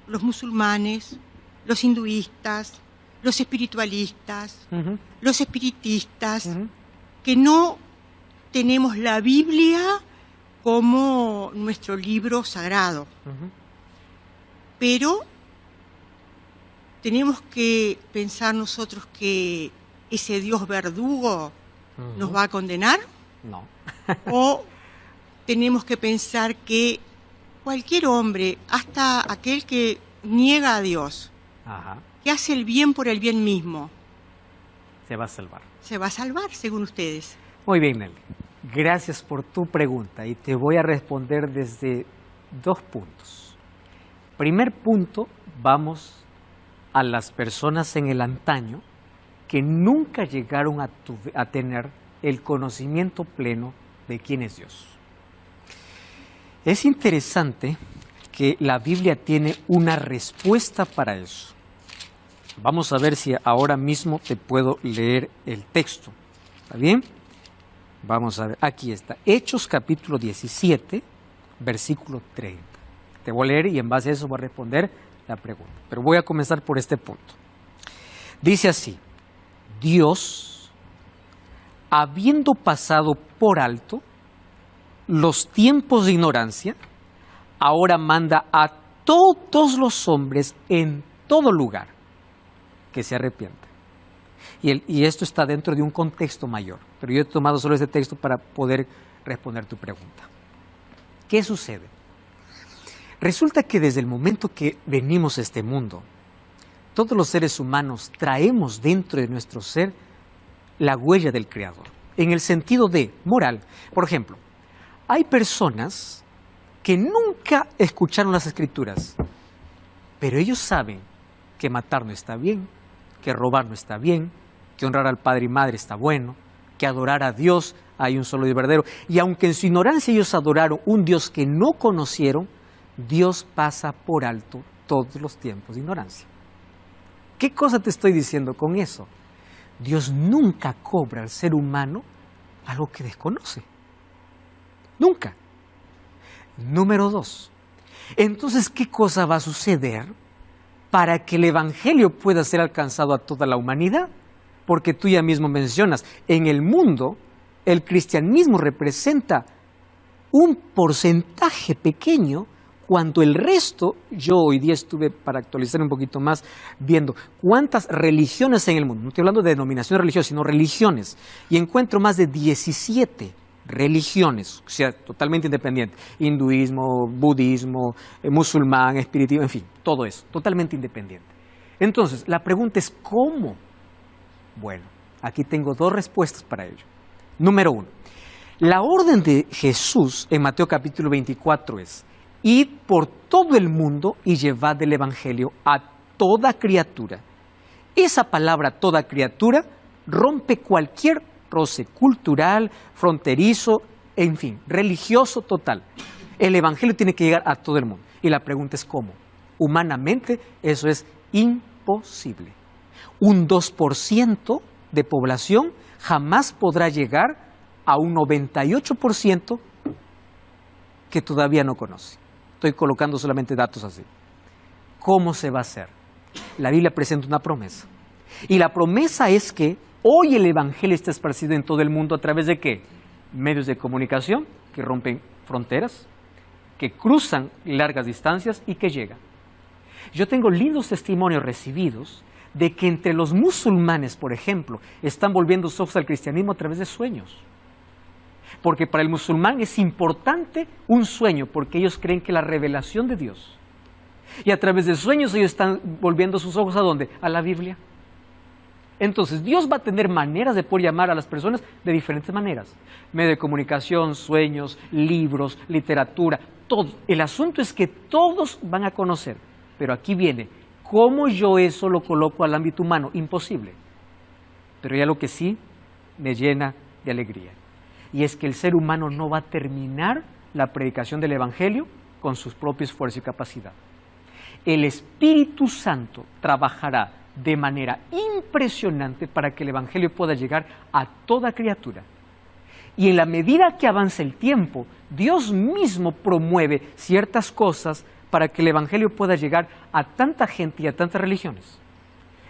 los musulmanes, los hinduistas, los espiritualistas, Ujú, los espiritistas, ujú. que no tenemos la Biblia como nuestro libro sagrado, Ujú. pero tenemos que pensar nosotros que ese Dios verdugo nos va a condenar, No. o tenemos que pensar que cualquier hombre, hasta aquel que niega a Dios, Ajá. que hace el bien por el bien mismo, Se va a salvar. se va a salvar, según ustedes. Muy bien, Nelly. Gracias por tu pregunta y te voy a responder desde 2 puntos. Primer punto, vamos a las personas en el antaño que nunca llegaron a tener el conocimiento pleno de quién es Dios. Es interesante que la Biblia tiene una respuesta para eso. Vamos a ver si ahora mismo te puedo leer el texto. ¿Está bien? Vamos a ver, aquí está. Hechos capítulo 17, versículo 30. Te voy a leer y en base a eso voy a responder la pregunta. Pero voy a comenzar por este punto. Dice así: Dios, habiendo pasado por alto los tiempos de ignorancia, ahora manda a todos los hombres en todo lugar que se arrepientan. Y esto está dentro de un contexto mayor, pero yo he tomado solo este texto para poder responder tu pregunta. ¿Qué sucede? Resulta que desde el momento que venimos a este mundo, todos los seres humanos traemos dentro de nuestro ser la huella del Creador, en el sentido de moral. Por ejemplo, hay personas que nunca escucharon las Escrituras, pero ellos saben que matar no está bien, que robar no está bien, que honrar al padre y madre está bueno, que adorar a Dios hay un solo Dios verdadero. Y aunque en su ignorancia ellos adoraron un Dios que no conocieron, Dios pasa por alto todos los tiempos de ignorancia. ¿Qué cosa te estoy diciendo con eso? Dios nunca cobra al ser humano algo que desconoce. Nunca. Número 2. Entonces, ¿qué cosa va a suceder para que el Evangelio pueda ser alcanzado a toda la humanidad? Porque tú ya mismo mencionas, en el mundo el cristianismo representa un porcentaje pequeño, cuando el resto, yo hoy día estuve, para actualizar un poquito más, viendo cuántas religiones en el mundo, no estoy hablando de denominaciones religiosas, sino religiones, y encuentro más de 17 religiones, o sea, totalmente independientes, hinduismo, budismo, musulmán, espiritismo, en fin, todo eso, totalmente independiente. Entonces, la pregunta es ¿cómo? Bueno, aquí tengo 2 respuestas para ello. Número 1, la orden de Jesús en Mateo capítulo 24 es: id por todo el mundo y llevad el Evangelio a toda criatura. Esa palabra toda criatura rompe cualquier roce cultural, fronterizo, en fin, religioso total. El Evangelio tiene que llegar a todo el mundo. Y la pregunta es ¿cómo? Humanamente eso es imposible. Un 2% de población jamás podrá llegar a un 98% que todavía no conoce. Estoy colocando solamente datos así. ¿Cómo se va a hacer? La Biblia presenta una promesa. Y la promesa es que hoy el Evangelio está esparcido en todo el mundo a través de ¿qué? Medios de comunicación que rompen fronteras, que cruzan largas distancias y que llegan. Yo tengo lindos testimonios recibidos de que entre los musulmanes, por ejemplo, están volviendo sus ojos al cristianismo a través de sueños. Porque para el musulmán es importante un sueño, porque ellos creen que la revelación de Dios. Y a través de sueños ellos están volviendo sus ojos ¿a dónde? A la Biblia. Entonces Dios va a tener maneras de poder llamar a las personas de diferentes maneras. Medio de comunicación, sueños, libros, literatura, todo. El asunto es que todos van a conocer. Pero aquí viene, ¿cómo yo eso lo coloco al ámbito humano? Imposible. Pero ya lo que sí me llena de alegría. Y es que el ser humano no va a terminar la predicación del Evangelio con sus propios esfuerzos y capacidad. El Espíritu Santo trabajará de manera impresionante para que el Evangelio pueda llegar a toda criatura. Y en la medida que avanza el tiempo, Dios mismo promueve ciertas cosas para que el Evangelio pueda llegar a tanta gente y a tantas religiones.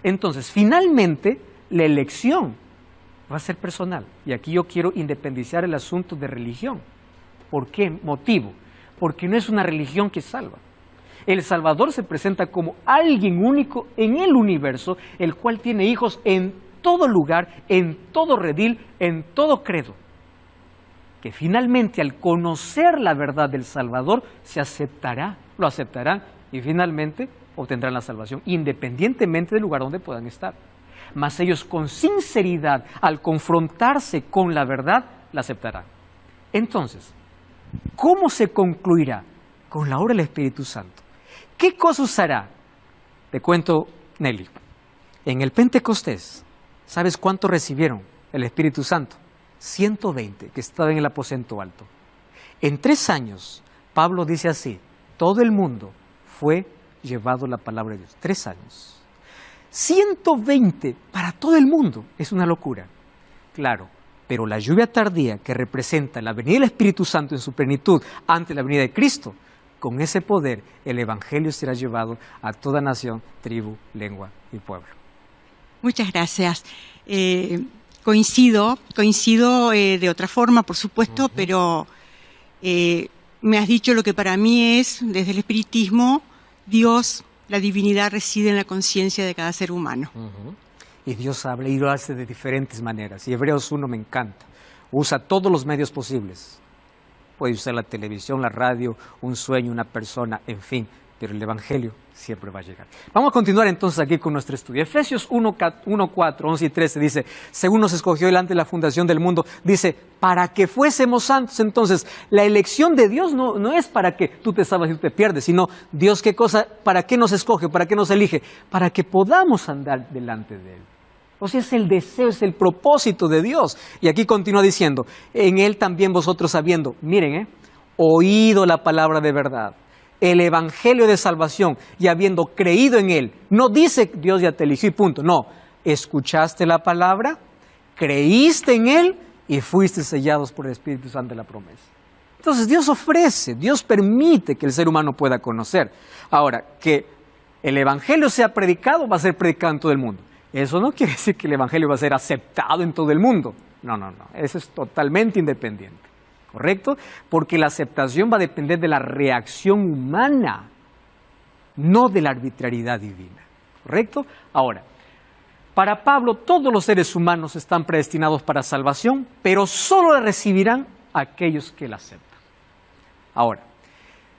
Entonces, finalmente, la elección va a ser personal. Y aquí yo quiero independizar el asunto de religión. ¿Por qué motivo? Porque no es una religión que salva. El Salvador se presenta como alguien único en el universo, el cual tiene hijos en todo lugar, en todo redil, en todo credo. Que finalmente al conocer la verdad del Salvador se aceptará, lo aceptarán y finalmente obtendrán la salvación, independientemente del lugar donde puedan estar. Mas ellos con sinceridad, al confrontarse con la verdad, la aceptarán. Entonces, ¿cómo se concluirá? Con la obra del Espíritu Santo. ¿Qué cosa usará? Te cuento, Nelly. En el Pentecostés, ¿sabes cuánto recibieron el Espíritu Santo? 120 que estaban en el aposento alto. En 3 años, Pablo dice así, todo el mundo fue llevado la palabra de Dios. 3 años. 120 para todo el mundo. Es una locura. Claro, pero la lluvia tardía que representa la venida del Espíritu Santo en su plenitud ante la venida de Cristo, con ese poder el Evangelio será llevado a toda nación, tribu, lengua y pueblo. Muchas gracias. Coincido de otra forma, por supuesto, pero me has dicho lo que para mí es, desde el espiritismo, Dios, la divinidad reside en la conciencia de cada ser humano. Y Dios habla y lo hace de diferentes maneras. Y Hebreos 1 me encanta. Usa todos los medios posibles. Puede usar la televisión, la radio, un sueño, una persona, en fin. Pero el Evangelio siempre va a llegar. Vamos a continuar entonces aquí con nuestro estudio. Efesios 1, 4, 11 y 13 dice, según nos escogió delante de la fundación del mundo, dice, para que fuésemos santos. Entonces, la elección de Dios no es para que tú te salvas y tú te pierdes, sino Dios, ¿qué cosa? ¿Para qué nos escoge? ¿Para qué nos elige? Para que podamos andar delante de Él. O sea, es el deseo, es el propósito de Dios. Y aquí continúa diciendo, en Él también vosotros habiendo, miren, oído la palabra de verdad, el Evangelio de salvación y habiendo creído en Él, no dice Dios ya te eligió y punto, no, escuchaste la palabra, creíste en Él y fuiste sellados por el Espíritu Santo de la promesa. Entonces Dios ofrece, Dios permite que el ser humano pueda conocer. Ahora, que el Evangelio sea predicado, va a ser predicado en todo el mundo. Eso no quiere decir que el Evangelio va a ser aceptado en todo el mundo. No, eso es totalmente independiente. ¿Correcto? Porque la aceptación va a depender de la reacción humana, no de la arbitrariedad divina. ¿Correcto? Ahora, para Pablo todos los seres humanos están predestinados para salvación, pero solo la recibirán aquellos que la aceptan. Ahora,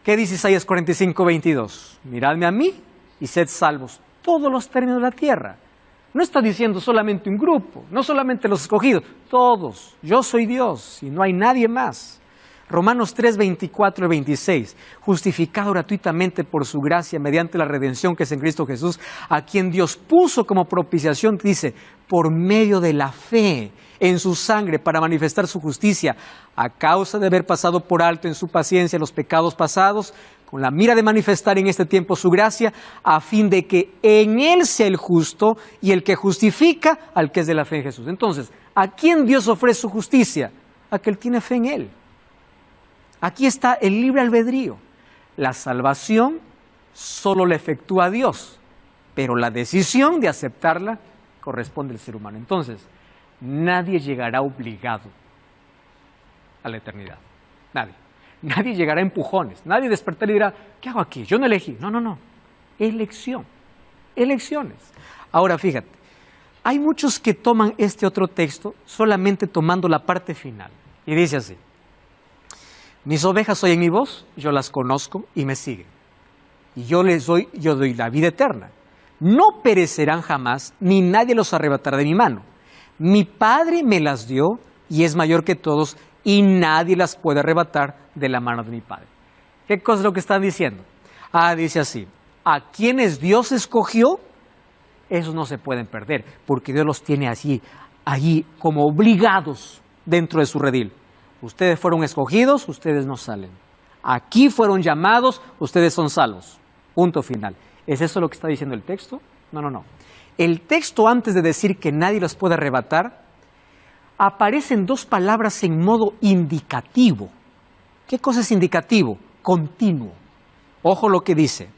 ¿qué dice Isaías 45, 22? Miradme a mí y sed salvos todos los términos de la tierra. No está diciendo solamente un grupo, no solamente los escogidos, todos. Yo soy Dios y no hay nadie más. Romanos 3, 24 y 26. Justificado gratuitamente por su gracia mediante la redención que es en Cristo Jesús, a quien Dios puso como propiciación, dice, por medio de la fe en su sangre para manifestar su justicia, a causa de haber pasado por alto en su paciencia los pecados pasados, con la mira de manifestar en este tiempo su gracia, a fin de que en Él sea el justo y el que justifica al que es de la fe en Jesús. Entonces, ¿a quién Dios ofrece su justicia? A que Él tiene fe en Él. Aquí está el libre albedrío. La salvación solo la efectúa Dios, pero la decisión de aceptarla corresponde al ser humano. Entonces, nadie llegará obligado a la eternidad. Nadie. Nadie llegará a empujones, nadie despertará y dirá, ¿qué hago aquí? Yo no elegí. No. Elección. Elecciones. Ahora fíjate, hay muchos que toman este otro texto solamente tomando la parte final. Y dice así, mis ovejas oyen mi voz, yo las conozco y me siguen. Y yo doy la vida eterna. No perecerán jamás, ni nadie los arrebatará de mi mano. Mi Padre me las dio y es mayor que todos y nadie las puede arrebatar de la mano de mi Padre. ¿Qué cosa es lo que están diciendo? Dice así, a quienes Dios escogió, esos no se pueden perder, porque Dios los tiene allí como obligados dentro de su redil. Ustedes fueron escogidos, ustedes no salen. Aquí fueron llamados, ustedes son salvos. Punto final. ¿Es eso lo que está diciendo el texto? No. El texto, antes de decir que nadie los puede arrebatar, aparecen dos palabras en modo indicativo. ¿Qué cosa es indicativo? Continuo. Ojo lo que dice.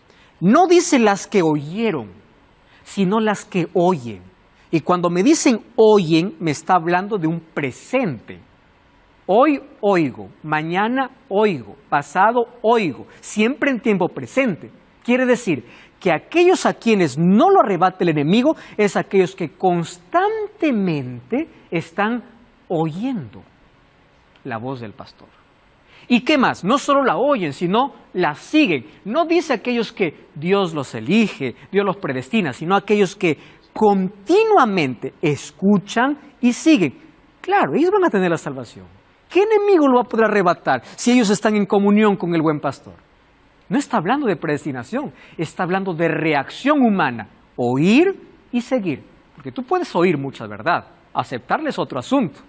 No dice las que oyeron, sino las que oyen. Y cuando me dicen oyen, me está hablando de un presente. Hoy oigo, mañana oigo, pasado oigo, siempre en tiempo presente. Quiere decir que aquellos a quienes no lo arrebata el enemigo es aquellos que constantemente están oyendo la voz del pastor. ¿Y qué más? No solo la oyen, sino la siguen. No dice aquellos que Dios los elige, Dios los predestina, sino aquellos que continuamente escuchan y siguen. Claro, ellos van a tener la salvación. ¿Qué enemigo lo va a poder arrebatar si ellos están en comunión con el buen pastor? No está hablando de predestinación, está hablando de reacción humana. Oír y seguir. Porque tú puedes oír mucha verdad, aceptarles es otro asunto.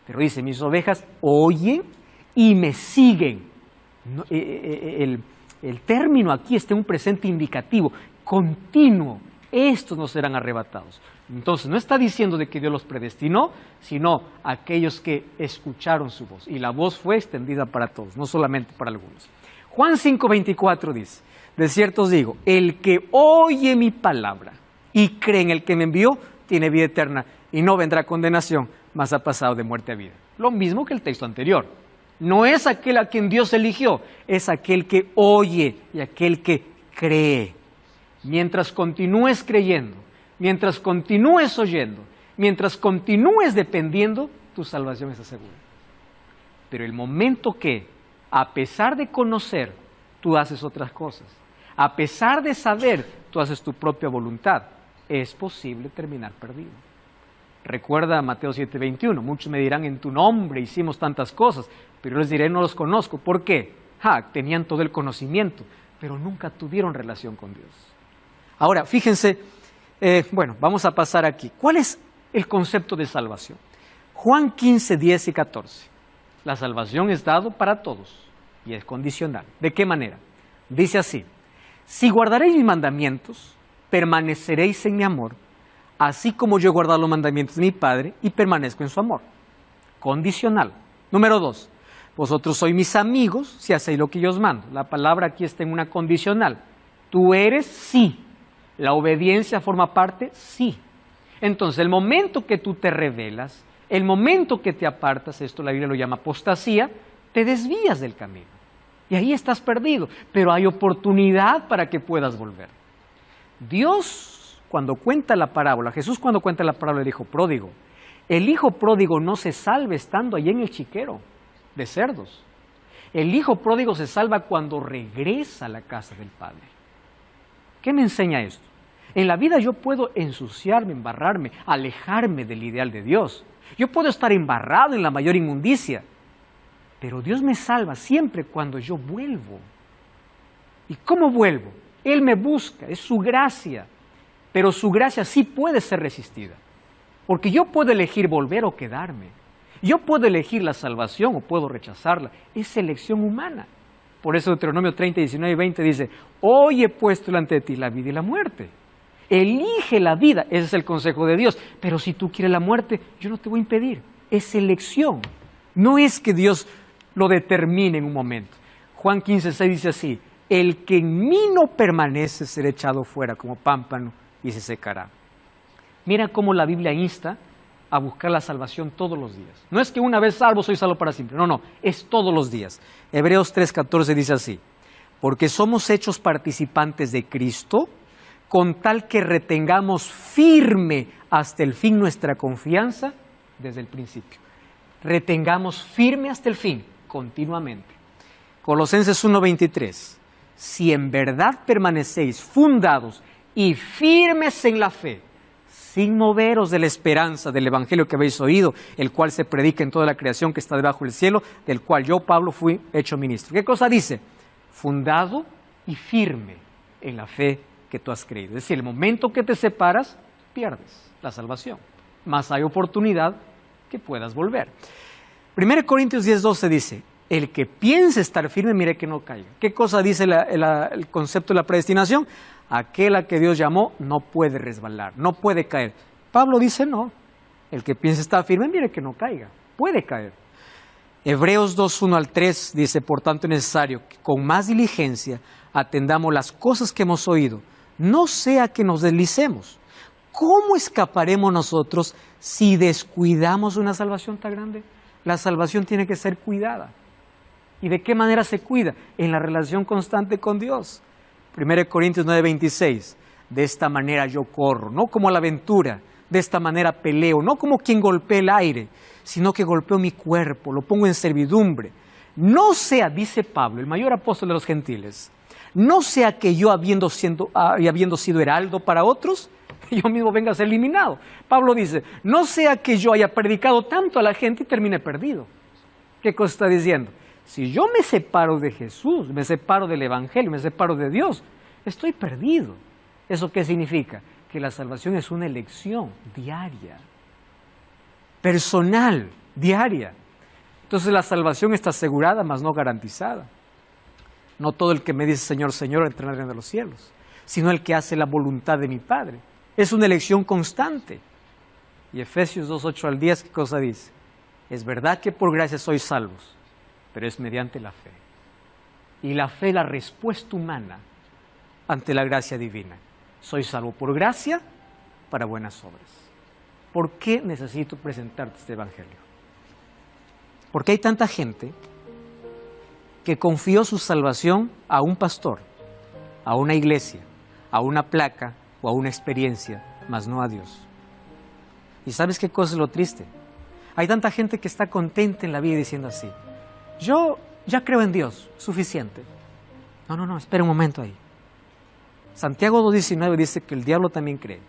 Pero dice, mis ovejas oyen y me siguen. El término aquí está en un presente indicativo, continuo. Estos no serán arrebatados. Entonces, no está diciendo de que Dios los predestinó, sino aquellos que escucharon su voz. Y la voz fue extendida para todos, no solamente para algunos. Juan 5:24 dice, de cierto os digo, el que oye mi palabra y cree en el que me envió, tiene vida eterna y no vendrá a condenación, mas ha pasado de muerte a vida. Lo mismo que el texto anterior. No es aquel a quien Dios eligió, es aquel que oye y aquel que cree. Mientras continúes creyendo, mientras continúes oyendo, mientras continúes dependiendo, tu salvación está segura. Pero el momento que, a pesar de conocer, tú haces otras cosas, a pesar de saber, tú haces tu propia voluntad, es posible terminar perdido. Recuerda Mateo 7:21, muchos me dirán en tu nombre hicimos tantas cosas, pero yo les diré no los conozco. ¿Por qué? Tenían todo el conocimiento, pero nunca tuvieron relación con Dios. Ahora, fíjense, vamos a pasar aquí. ¿Cuál es el concepto de salvación? Juan 15, 10 y 14. La salvación es dado para todos y es condicional. ¿De qué manera? Dice así, si guardaréis mis mandamientos, permaneceréis en mi amor, así como yo he guardado los mandamientos de mi Padre y permanezco en su amor. Condicional. Número 2, vosotros sois mis amigos si hacéis lo que yo os mando. La palabra aquí está en una condicional. Tú eres sí. La obediencia forma parte, sí. Entonces, el momento que tú te rebelas, el momento que te apartas, esto la Biblia lo llama apostasía, te desvías del camino. Y ahí estás perdido, pero hay oportunidad para que puedas volver. Dios, cuando cuenta la parábola, Jesús cuando cuenta la parábola del hijo pródigo, el hijo pródigo no se salva estando allí en el chiquero de cerdos. El hijo pródigo se salva cuando regresa a la casa del Padre. ¿Qué me enseña esto? En la vida yo puedo ensuciarme, embarrarme, alejarme del ideal de Dios. Yo puedo estar embarrado en la mayor inmundicia, pero Dios me salva siempre cuando yo vuelvo. ¿Y cómo vuelvo? Él me busca, es su gracia, pero su gracia sí puede ser resistida, porque yo puedo elegir volver o quedarme. Yo puedo elegir la salvación o puedo rechazarla, es elección humana. Por eso Deuteronomio 30, 19 y 20 dice, hoy he puesto delante de ti la vida y la muerte. Elige la vida, ese es el consejo de Dios. Pero si tú quieres la muerte, yo no te voy a impedir. Es elección. No es que Dios lo determine en un momento. Juan 15, 6 dice así, el que en mí no permanece será echado fuera como pámpano y se secará. Mira cómo la Biblia insta a buscar la salvación todos los días. No es que una vez salvo soy salvo para siempre. No, es todos los días. Hebreos 3:14 dice así, porque somos hechos participantes de Cristo, con tal que retengamos firme hasta el fin nuestra confianza desde el principio. Retengamos firme hasta el fin, continuamente. Colosenses 1:23, si en verdad permanecéis fundados y firmes en la fe, sin moveros de la esperanza del evangelio que habéis oído, el cual se predica en toda la creación que está debajo del cielo, del cual yo, Pablo, fui hecho ministro. ¿Qué cosa dice? Fundado y firme en la fe que tú has creído. Es decir, el momento que te separas, pierdes la salvación. Mas hay oportunidad que puedas volver. 1 Corintios 10:12 dice, el que piense estar firme, mire que no caiga. ¿Qué cosa dice el concepto de la predestinación? Aquel a que Dios llamó no puede resbalar, no puede caer. Pablo dice no. El que piensa estar firme, mire que no caiga. Puede caer. Hebreos 2, 1 al 3 dice, por tanto es necesario que con más diligencia atendamos las cosas que hemos oído, no sea que nos deslicemos. ¿Cómo escaparemos nosotros si descuidamos una salvación tan grande? La salvación tiene que ser cuidada. ¿Y de qué manera se cuida? En la relación constante con Dios. 1 Corintios 9, 26. De esta manera yo corro, no como a la aventura. De esta manera peleo, no como quien golpea el aire, sino que golpeo mi cuerpo, lo pongo en servidumbre. No sea, dice Pablo, el mayor apóstol de los gentiles, no sea que yo habiendo sido heraldo para otros, yo mismo venga a ser eliminado. Pablo dice, no sea que yo haya predicado tanto a la gente y termine perdido. ¿Qué cosa está diciendo? Si yo me separo de Jesús, me separo del Evangelio, me separo de Dios, estoy perdido. ¿Eso qué significa? Que la salvación es una elección diaria, personal, diaria. Entonces la salvación está asegurada, mas no garantizada. No todo el que me dice Señor, Señor entrará en el reino de los cielos, sino el que hace la voluntad de mi Padre. Es una elección constante. Y Efesios 2, 8 al 10, ¿qué cosa dice? Es verdad que por gracia sois salvos, pero es mediante la fe. Y la fe es la respuesta humana ante la gracia divina. Soy salvo por gracia para buenas obras. ¿Por qué necesito presentarte este Evangelio? Porque hay tanta gente que confió su salvación a un pastor, a una iglesia, a una placa o a una experiencia, mas no a Dios. ¿Y sabes qué cosa es lo triste? Hay tanta gente que está contenta en la vida diciendo así, yo ya creo en Dios, suficiente. No, espera un momento ahí. Santiago 2:19 dice que el diablo también cree.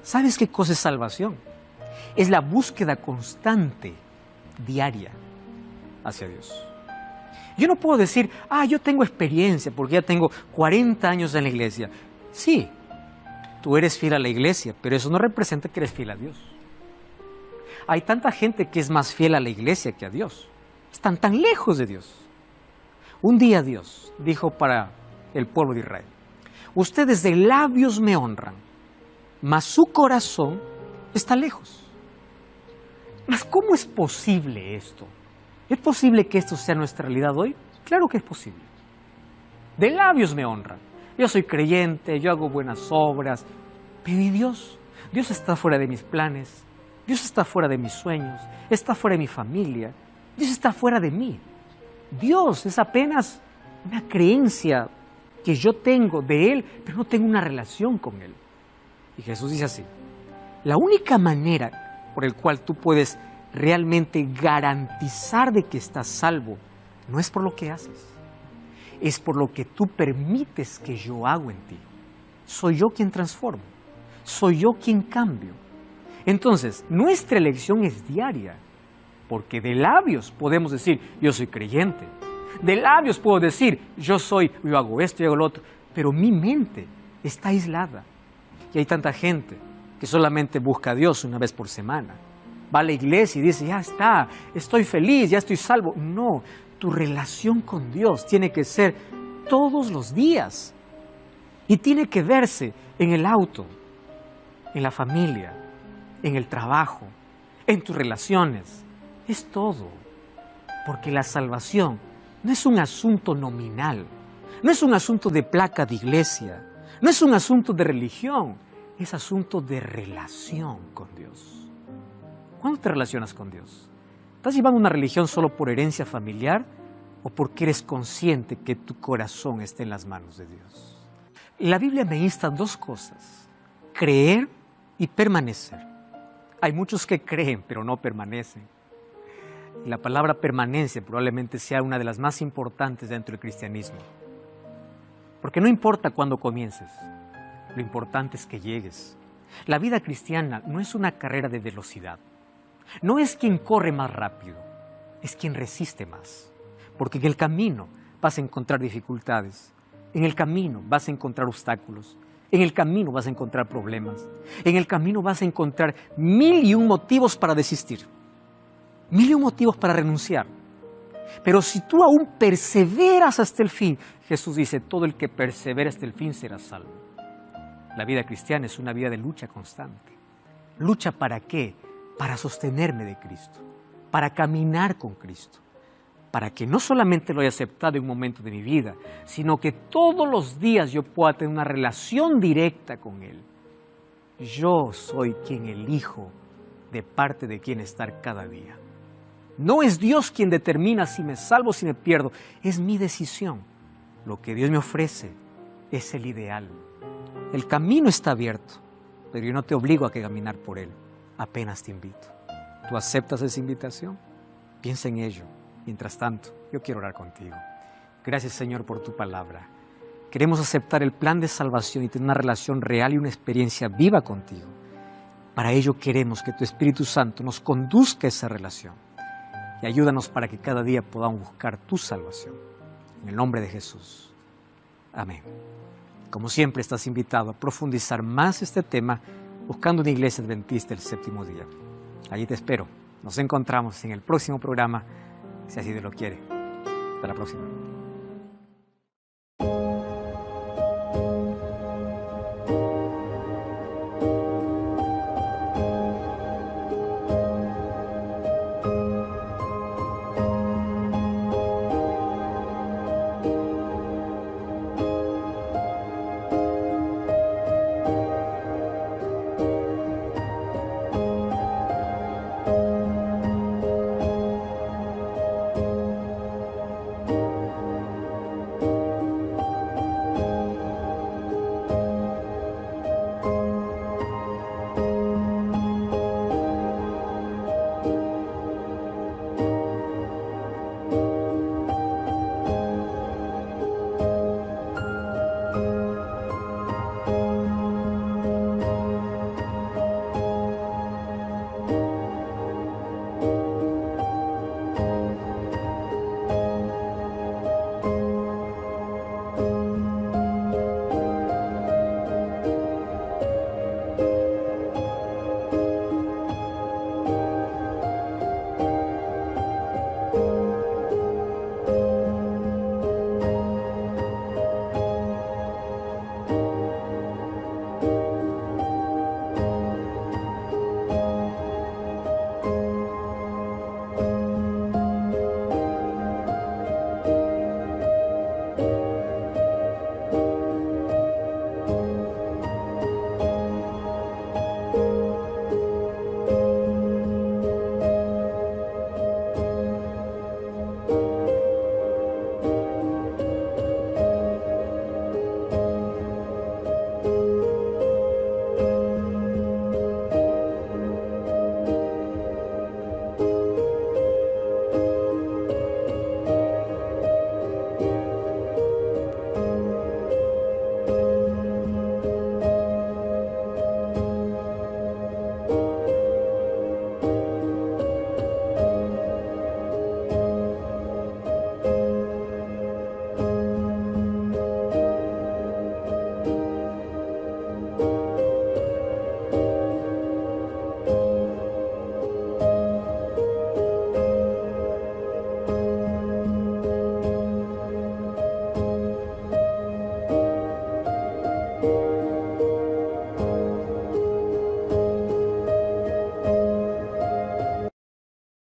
¿Sabes qué cosa es salvación? Es la búsqueda constante, diaria, hacia Dios. Yo no puedo decir, yo tengo experiencia porque ya tengo 40 años en la iglesia. Sí, tú eres fiel a la iglesia, pero eso no representa que eres fiel a Dios. Hay tanta gente que es más fiel a la iglesia que a Dios. Están tan lejos de Dios. Un día Dios dijo para el pueblo de Israel, ustedes de labios me honran, mas su corazón está lejos. Mas ¿cómo es posible esto? ¿Es posible que esto sea nuestra realidad hoy? Claro que es posible. De labios me honran. Yo soy creyente, yo hago buenas obras, pero ¿y Dios? Dios está fuera de mis planes, Dios está fuera de mis sueños, está fuera de mi familia, Dios está fuera de mí. Dios es apenas una creencia que yo tengo de Él, pero no tengo una relación con Él. Y Jesús dice así, la única manera por la cual tú puedes realmente garantizar de que estás salvo, no es por lo que haces, es por lo que tú permites que yo hago en ti. Soy yo quien transformo, soy yo quien cambio. Entonces, nuestra elección es diaria, porque de labios podemos decir, yo soy creyente. De labios puedo decir, yo hago esto y hago lo otro, pero mi mente está aislada. Y hay tanta gente que solamente busca a Dios una vez por semana. Va a la iglesia y dice, ya está, estoy feliz, ya estoy salvo. No, tu relación con Dios tiene que ser todos los días. Y tiene que verse en el auto, en la familia, en el trabajo, en tus relaciones. Es todo. Porque la salvación no es un asunto nominal, no es un asunto de placa de iglesia, no es un asunto de religión, es asunto de relación con Dios. ¿Cuándo te relacionas con Dios? ¿Estás llevando una religión solo por herencia familiar o porque eres consciente que tu corazón está en las manos de Dios? La Biblia me insta a dos cosas, creer y permanecer. Hay muchos que creen pero no permanecen. Y la palabra permanencia probablemente sea una de las más importantes dentro del cristianismo. Porque no importa cuándo comiences, lo importante es que llegues. La vida cristiana no es una carrera de velocidad. No es quien corre más rápido, es quien resiste más. Porque en el camino vas a encontrar dificultades, en el camino vas a encontrar obstáculos, en el camino vas a encontrar problemas, en el camino vas a encontrar 1001 motivos para desistir. 1001 motivos para renunciar. Pero si tú aún perseveras hasta el fin, Jesús dice, todo el que persevera hasta el fin será salvo. La vida cristiana es una vida de lucha constante. ¿Lucha para qué? Para sostenerme de Cristo, para caminar con Cristo, para que no solamente lo haya aceptado en un momento de mi vida, sino que todos los días yo pueda tener una relación directa con Él. Yo soy quien elijo de parte de quién estar cada día. No es Dios quien determina si me salvo o si me pierdo, es mi decisión. Lo que Dios me ofrece es el ideal. El camino está abierto, pero yo no te obligo a que caminar por él, apenas te invito. ¿Tú aceptas esa invitación? Piensa en ello. Mientras tanto, yo quiero orar contigo. Gracias, Señor, por tu palabra. Queremos aceptar el plan de salvación y tener una relación real y una experiencia viva contigo. Para ello queremos que tu Espíritu Santo nos conduzca a esa relación y ayúdanos para que cada día podamos buscar tu salvación. En el nombre de Jesús. Amén. Como siempre, estás invitado a profundizar más este tema buscando una iglesia adventista el séptimo día. Allí te espero. Nos encontramos en el próximo programa, si así Dios lo quiere. Hasta la próxima.